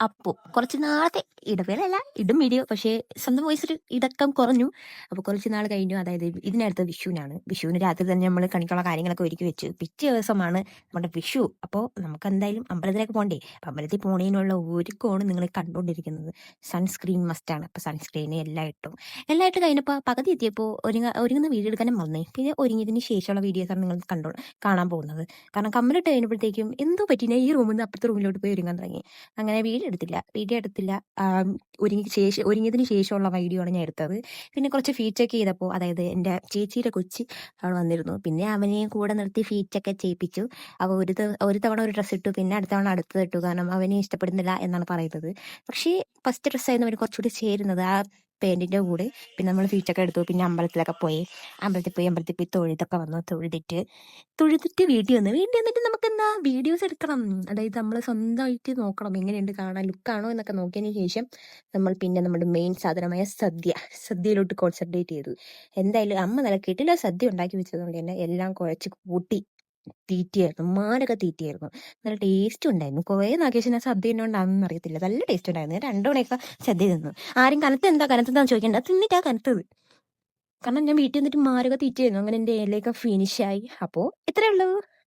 അപ്പു കുറച്ച് നാളത്തെ ഇടവേളയല്ല ഇടും വീഡിയോ, പക്ഷേ സ്വന്തം വോയിസിൽ ഇടക്കം കുറഞ്ഞു. അപ്പോൾ കുറച്ച് നാൾ കഴിഞ്ഞു, അതായത് ഇതിനടുത്ത വിഷുവിനാണ്. വിഷുവിന് രാത്രി തന്നെ നമ്മൾ കണിക്കുള്ള കാര്യങ്ങളൊക്കെ ഒരുക്കി വെച്ചു. പിറ്റേ ദിവസമാണ് നമ്മുടെ വിഷു. അപ്പോൾ നമുക്ക് എന്തായാലും അമ്പലത്തിലേക്ക് പോകണ്ടേ. അപ്പം അമ്പലത്തിൽ പോണതിനുള്ള ഒരുക്കമാണ് നിങ്ങൾ കണ്ടുകൊണ്ടിരിക്കുന്നത്. സൺസ്ക്രീൻ മസ്റ്റാണ്. അപ്പോൾ സൺസ്ക്രീന് എല്ലാം ഇട്ട് കഴിഞ്ഞപ്പോൾ പകുതി എത്തിയപ്പോൾ ഒരുങ്ങുന്ന വീഡിയോ എടുക്കാനും വന്നേ. പിന്നെ ഒരുങ്ങിയതിന് ശേഷമുള്ള വീഡിയോസാണ് നിങ്ങൾ കാണാൻ പോകുന്നത്. കാരണം കമ്മലിട്ട് കഴിഞ്ഞപ്പോഴത്തേക്കും എന്തോ പറ്റി, ഞാൻ ഈ റൂമിൽ നിന്ന് അപ്പുറത്തെ റൂമിലോട്ട് പോയി ഒരുങ്ങാൻ തുടങ്ങി. അങ്ങനെ വീഡിയോ എടുത്തില്ല. ഒരുങ്ങിയതിന് ശേഷമുള്ള വീഡിയോ ആണ് ഞാൻ എടുത്തത്. പിന്നെ കുറച്ച് ഫീറ്റൊക്കെ ചെയ്തപ്പോൾ, അതായത് എൻ്റെ ചേച്ചിയുടെ കൊച്ച് അവിടെ വന്നിരുന്നു. പിന്നെ അവനെയും കൂടെ നിർത്തി ഫീറ്റൊക്കെ ചെയ്യിപ്പിച്ചു. അവ ഒരു തവണ ഒരു ഡ്രസ്സ് ഇട്ടു, പിന്നെ അടുത്ത തവണ അടുത്തത് ഇട്ടു. കാരണം അവനെ ഇഷ്ടപ്പെടുന്നില്ല എന്നാണ് പറയുന്നത്. പക്ഷേ ഫസ്റ്റ് ഡ്രസ്സായിരുന്നു അവന് കുറച്ചുകൂടി ചേരുന്നത് ആ പാൻറ്റിൻ്റെ കൂടെ. പിന്നെ നമ്മൾ ഫീറ്റൊക്കെ എടുത്തു. പിന്നെ അമ്പലത്തിൽ പോയി തൊഴുതിട്ട് വീട്ടിൽ വന്നിട്ട് നമുക്ക് എന്താ വീഡിയോസ് എടുക്കണം. അതായത് നമ്മൾ സ്വന്തമായിട്ട് നോക്കണം എങ്ങനെയുണ്ട് കാണാൻ, ലുക്കാണോ എന്നൊക്കെ നോക്കിയതിന് ശേഷം നമ്മൾ പിന്നെ നമ്മുടെ മെയിൻ സാധനമായ സദ്യയിലോട്ട് കോൺസെൻട്രേറ്റ് ചെയ്തു. എന്തായാലും അമ്മ നല്ല കിട്ടില്ല സദ്യ ഉണ്ടാക്കി വെച്ചതുകൊണ്ട് തന്നെ എല്ലാം കുഴച്ച് കൂട്ടി തീറ്റിയായിരുന്നു. മാരൊക്കെ തീറ്റിയായിരുന്നു. നല്ല ടേസ്റ്റ് ഉണ്ടായിരുന്നു. കുറേ നാക്കിയ ഞാൻ സദ്യ ഉണ്ടോണ്ടാണെന്ന് അറിയത്തില്ല, നല്ല ടേസ്റ്റ് ഉണ്ടായിരുന്നു. 2 മണിയൊക്കെ സദ്യ തിന്നു. ആരും കനത്തെന്താന്ന് ചോദിക്കണ്ട, തിന്നിട്ടാ കനത്തത്. കാരണം ഞാൻ വീട്ടിൽ നിന്നിട്ട് മാരൊക്കെ തീറ്റിയായിരുന്നു. അങ്ങനെ എൻ്റെ ഇലയൊക്കെ ഫിനിഷായി. അപ്പോൾ ഇത്രയേ ഉള്ളൂ.